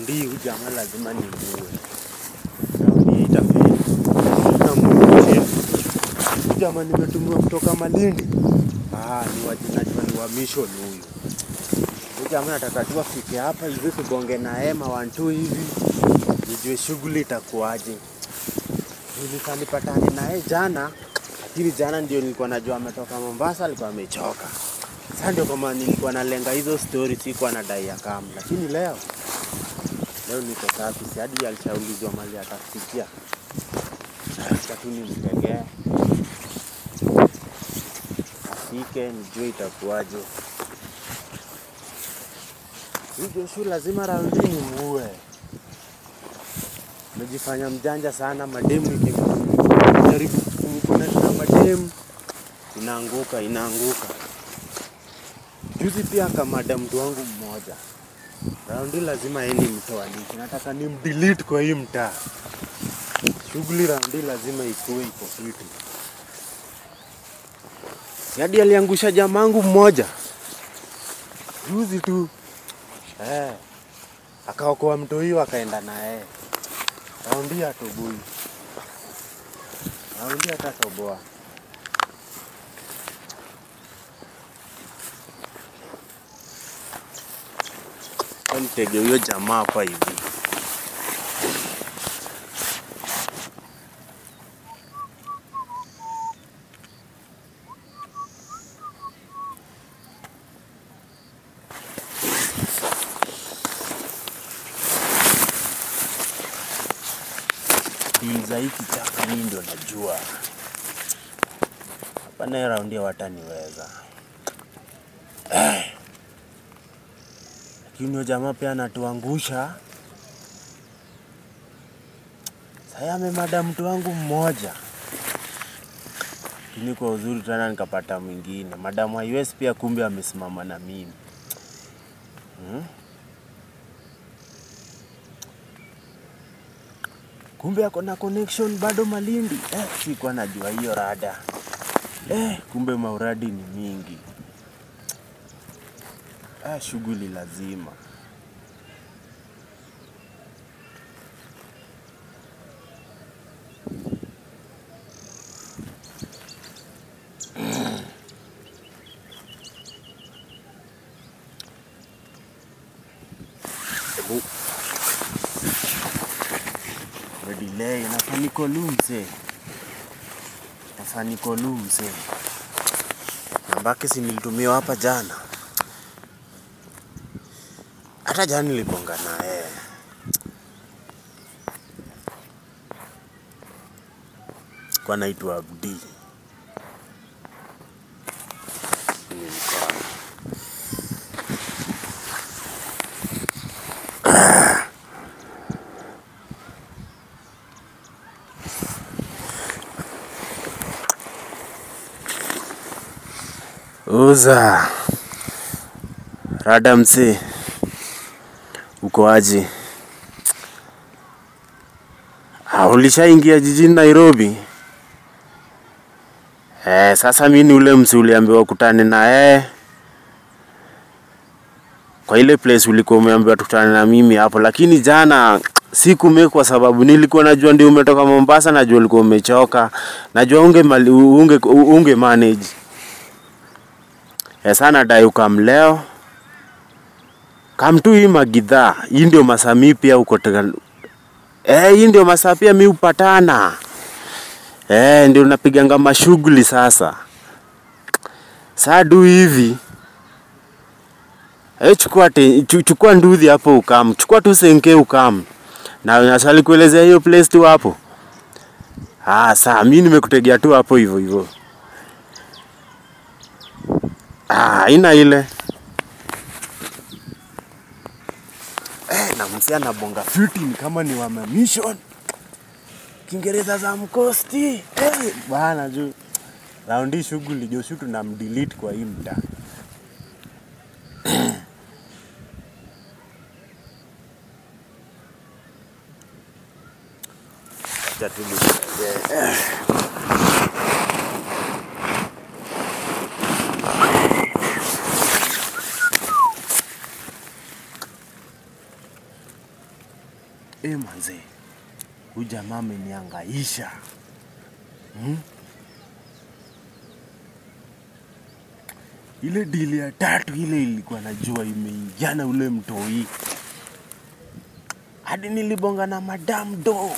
Ndio jamaa lazima nimuue. Ndio itafeli. Na mmoja. Jamaa nimetumiwa kutoka Malindi. Ni wajinajua ni wa mission huyu. Jamaa nataka tu afike hapa hivi tubonge na hema 1-2 hivi. Nijue shughuli itakuaje. Nilipatana naye jana, lakini jana ndio nilikuwa najua ametoka Mombasa, alikuwa amechoka. Sasa ndio kama nilikuwa nalenga hizo stories, sikuwa nadai kama. Lakini leo niko safi, si hadi alishaulizwa mali atafikia. Sasa tu nimtegee. Afike nijue itakuaje. Hiyo shule lazima raundi ni muue. Nimejifanya mjanja sana, mademu nikijaribu kuconnect na mademu inaanguka. Juzi pia kama mtu wangu mmoja. Raundi lazima yeye mtoaniki. Nataka nimdelete kwa hii mtaa. Shughuli raundi lazima ikuwe iko fiti. Hadi aliangusha jamangu mmoja. Juzi tu. Akaokoa mtu huyo akaenda naye. Raundi atoboi. Raundi atatoboa. Nitege huyo jamaa hapa hivi. Za hiki chaka mimi ndio najua. Hapa na raundi wataniweza. Lakini jamaa pia anatuangusha. Sasa amemada mtu wangu mmoja. Lakini kwa uzuri tena nikapata mwingine. Madam wa US pia kumbe amesimama na mimi. Kumbe ako na connection bado Malindi. Sikuwa najua hiyo rada. Kumbe mauradi ni mingi. Shughuli lazima. Delay nafani kolumse. Nambake si nilitumia hapa jana. Hata jana nilibonga naye. Kwa naitwa Abdi. Uza rada mse, uko aje? Ulishaingia jijini Nairobi? Sasa mimi ni ule mse uliambiwa kutane na kwa ile place ulikuwa umeambiwa tukutane na mimi hapo, lakini jana siku kwa sababu nilikuwa najua ndio umetoka Mombasa, najua ulikuwa umechoka, najua unge manage. Sana dai ukam leo. Kam tu hii Magidha, hii ndio masami pia uko tega. Hii ndio masaa pia mimi upatana. Ndio napiganga mashughuli sasa. Sadu hivi. Chukua nduthi hapo ukam. Chukua tu senke ukam. Na nasali kuelezea hiyo place tu hapo. Sasa mimi nimekutegea tu hapo hivyo. Ina ile. Na msia na bonga fiti ni kama ni wa mission. Kiingereza za mkosti. Bana juu. Raundi shughuli jo shutu na mdelete kwa hii mta. Acha tu manze. Huyu jamaa amenihangaisha. Ile deal ya tatu ile ilikuwa najua imeingiana ule mtoi. Hadi nilibonga na Madam Do.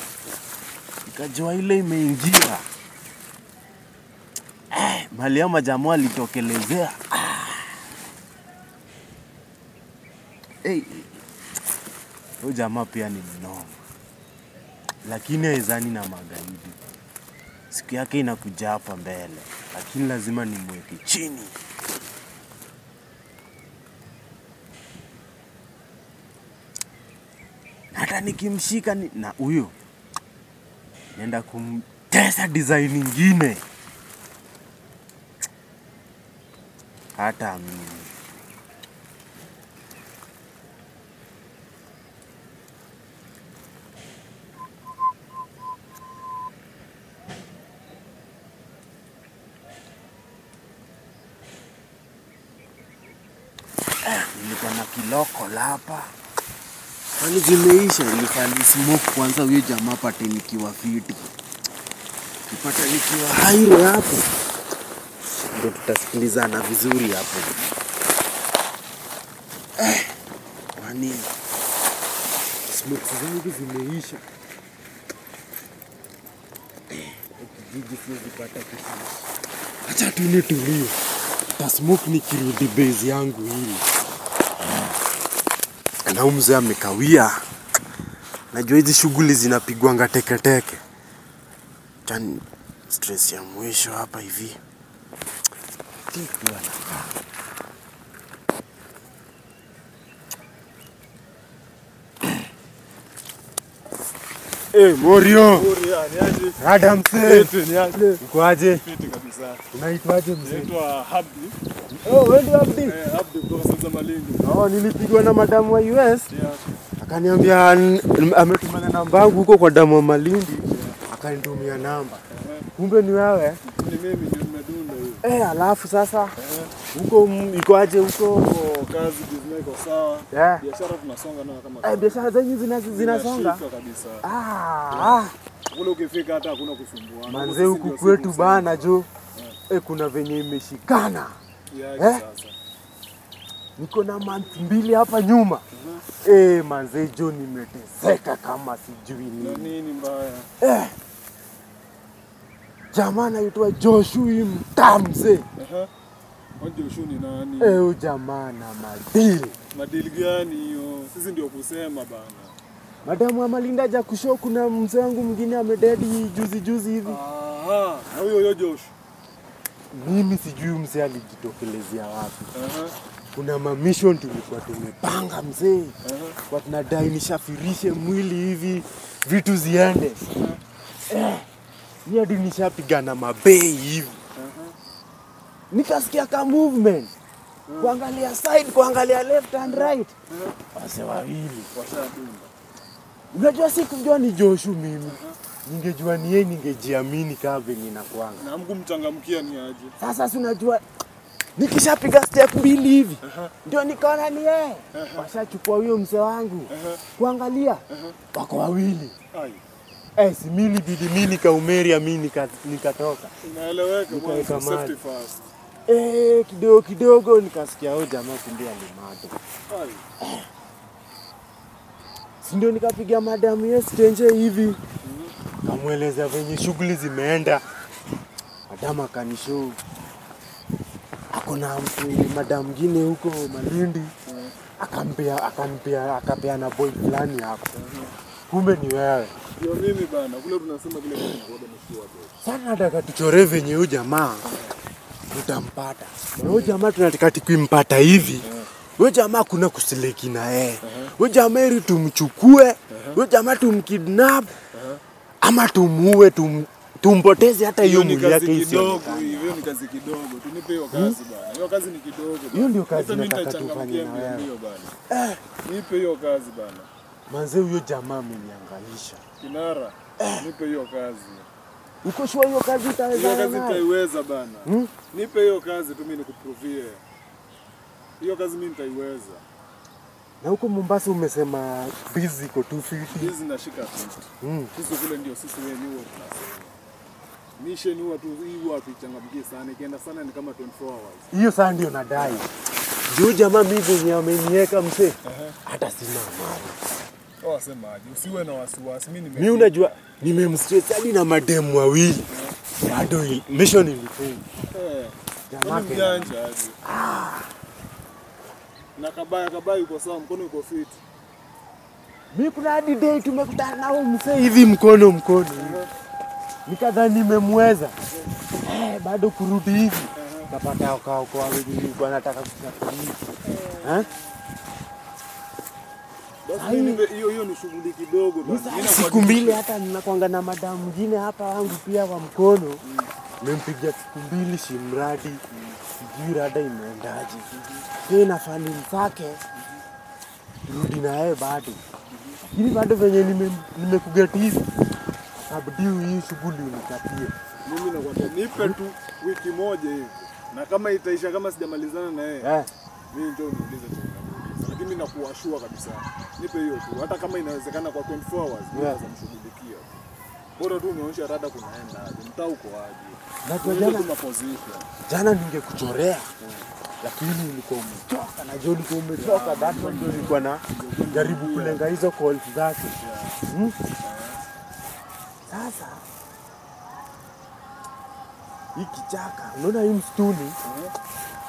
Nikajua ile imeingia. Mali ya majamaa alitokelezea. Huyu jamaa pia ni mnoma. Lakini haezani na magaidi. Siku yake inakuja hapa mbele. Lakini lazima nimweke chini. Hata nikimshika na huyo nenda kumtesa design nyingine. Hata amini. Nilikuwa na kiloko hapa. Kwani zimeisha, nilifanya smoke kwanza huyo jamaa pate nikiwa fiti. Kipata nikiwa hairo hapo. Ndio tutasikilizana vizuri hapo. Kwani smoke zangu zimeisha. Kijiji siwezi pata kitu. Acha tu nitulie. Tasmoke nikirudi base yangu hii. Na mzee amekawia. Najua hizi shughuli zinapigwanga teke teke. Tani stress ya mwisho hapa hivi. Tikwa na. Morio. Niaje? Rada mzee. Niaje? Uko aje? Fiti kabisa. Unaitwaje mzee? Naitwa Abdi. Wewe ndio Abdi? Abdi kutoka Malindi. Nilipigwa na madam wa US. Yeah. Akaniambia ametumana namba yangu huko kwa damu wa Malindi. Akanitumia namba. Kumbe ni wewe? Ni mimi ndio nimedunda hiyo. Alafu sasa huko iko aje huko? Kazi business iko sawa. Yeah. Biashara tunasonga nayo kama biashara zenyu zinasonga kabisa. Ule ukifika hata hakuna kusumbuana. Manze huku kwetu bana jo. Kuna venye imeshikana. Sasa. Niko na month 2 hapa nyuma. Manze jo nimeteseka kama sijui nini. Nini mbaya? Jamaa anaitwa Joshua Mtamze. Joshua ni nani? Huyo jamaa na madili. Madili gani hiyo? Sisi ndio kusema bana. Madamu wa Malinda haja kushow kuna mzee wangu mwingine amededi juzi hivi. Na huyo Joshua. Mimi sijui mzee alijitokelezea wapi. Kuna mission tulikuwa tumepanga mzee. Kwa tunadai nishafirishe mwili hivi vitu ziende. Ni hadi nishapigana mabei hivi. Nikasikia ka movement. Kuangalia side, kuangalia left and right. Wase wawili washadunda. Unajua sikujua ni Joshua mimi. Ningejua ni yeye ningejiamini kama venye na kwanga. Na mkumchangamkia ni aje. Sasa si unajua nikishapiga step 2 hivi ndio nikaona ni yeye. Washachukua huyo mzee wangu. Kuangalia wako wawili. Si mimi bidi mimi nikaumeria mimi nikatoka. Inaeleweka mwanzo safety first. Kidogo nikasikia huyo jamaa kumbe alimato. Si ndio nikapiga madamu yesterday hivi. Kamueleza venye shughuli zimeenda. Madam akanishow. Akona madam mwingine huko Malindi. Akapeana boy fulani hapo. Kumbe ni wewe. Ndio mimi bana, kule tunasema kile kitu kwa mshua bro. Sana nataka tuchore venye huyo jamaa tutampata. Huyo jamaa tunataka tukimpata hivi. Huyo jamaa kuna kusileki na yeye. Huyo jamaa ili tumchukue, huyo jamaa tumkidnap ama tumuue tumpoteze hata hiyo mwili yake hiyo. Hiyo ni kazi kidogo. Tunipe hiyo kazi bana. Hiyo kazi ni kidogo. Hiyo ndio kazi nataka tufanye na wewe. Nipe hiyo kazi bana. Manze huyo jamaa ameniangalisha. Kinara, nipe hiyo kazi. Uko sure hiyo kazi utaweza? Hiyo kazi nitaiweza bana. Nipe hiyo kazi tu mimi nikuprovie. Hiyo kazi mimi nitaiweza. Na huko Mombasa umesema busy iko 250. Hizi nashika 50. Sisi kule ndio sisi wenyewe tunasema. Mission huwa tu hii huwa tuichangamkie sana. Ikienda sana ni kama 24 hours. Hiyo saa ndio nadai. Juu jamaa mimi venye ameniweka mse. Hata sina amani. Wasemaje? Usiwe na wasiwasi. Mimi unajua nimemstress hadi na mademu wawili. Bado mission ilifeli. Jamaa mjanja aje. Na kabaya yuko sawa, mkono yuko fit. Mimi kuna hadi day tumekutana nao mse hivi mkono. Nikadhani nimemweza. Bado kurudi hivi. Kapata kwa nilikuwa nataka kusafiri. Basi hiyo ni shughuli kidogo basi. Siku mbili hata ninakuanga na madam mwingine hapa wangu pia wa mkono. Nimempigia siku mbili shimradi. Sijui rada imeendaje. Tena family zake rudi na yeye bado. Lakini bado venye nimekugeti hivi. Abdiu hii shughuli unikapie. Mimi nakwambia nipe tu wiki moja hivi. Na kama itaisha kama sijamalizana na yeye. Mimi ndio niulize tena. Lakini nakuashua kabisa. Nipe hiyo tu. Hata kama inawezekana kwa 24 hours naweza kumshughulikia. Bora tu umeonyesha rada kunaenda aje. Mtaa uko aje. Jana ningekuchorea. Lakini nilikuwa umechoka na John nilikuwa umechoka. That one ndio nilikuwa na jaribu kulenga hizo calls zake. Sasa hii kichaka, unaona hii msituni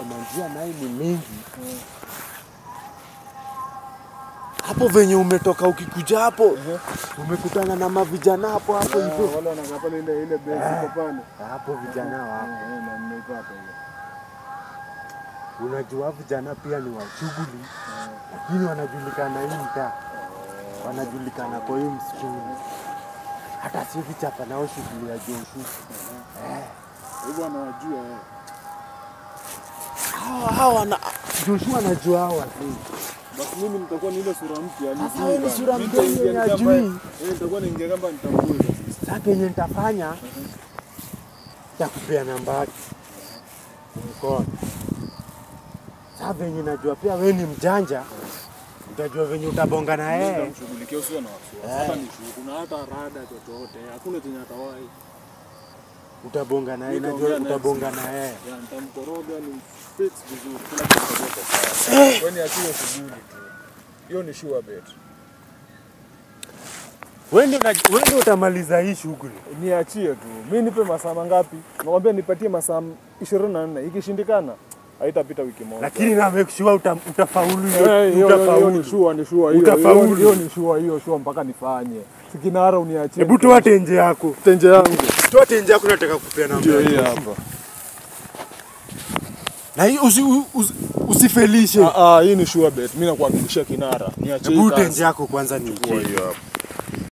manjia naye ni mingi. Hapo venye umetoka ukikuja hapo umekutana na mavijana hapo hivyo. Wale wanangapa ile base iko pale. Hapo vijana wapo. Na nimepata hiyo. Unajua vijana pia ni wa shughuli. Lakini wanajulikana hii mtaa. Wanajulikana kwa hiyo msituni. Hata siwezi chapa nao shughuli ya Joshua. Hivyo anawajua Hawa Joshua anajua hawa. Basi mimi nitakuwa ni ile sura mpya. Sasa wewe ni sura mpya yenye ajui. Nitakuwa naingia kama nitambue. Sasa yenye nitafanya nitakupea namba yake. Mkono. Sasa venye najua pia wewe ni mjanja. Utajua venye utabonga na yeye. Nitamshughulikia usio na wasiwasi. Hata ni kuna hata rada chochote. Hakuna chenye atawai. Utabonga na yeye, najua utabonga na yeye. Nitamkoroga ni fix vizuri. Kila kitu kitakuwa sawa. Wewe ni achie shughuli tu. Hiyo ni sure bet. Wewe ndio utamaliza hii shughuli. Niachie tu. Mimi nipe masaa mangapi? Nakwambia nipatie masaa 24. Ikishindikana haitapita wiki moja. Lakini na make sure utafaulu hiyo. Utafaulu. Ni sure hiyo. Utafaulu. Hiyo ni sure mpaka nifanye. Sikinara uniachie. Hebu toa tenje yako. Tenje yangu. Toa tenje yako nataka kupea namba. Ndio hii hapa. Na hii usifelishe. Hii ni sure bet. Mimi nakuhakikishia kinara. Niachie. Hebu tenje yako kwanza nichukue hiyo hapa.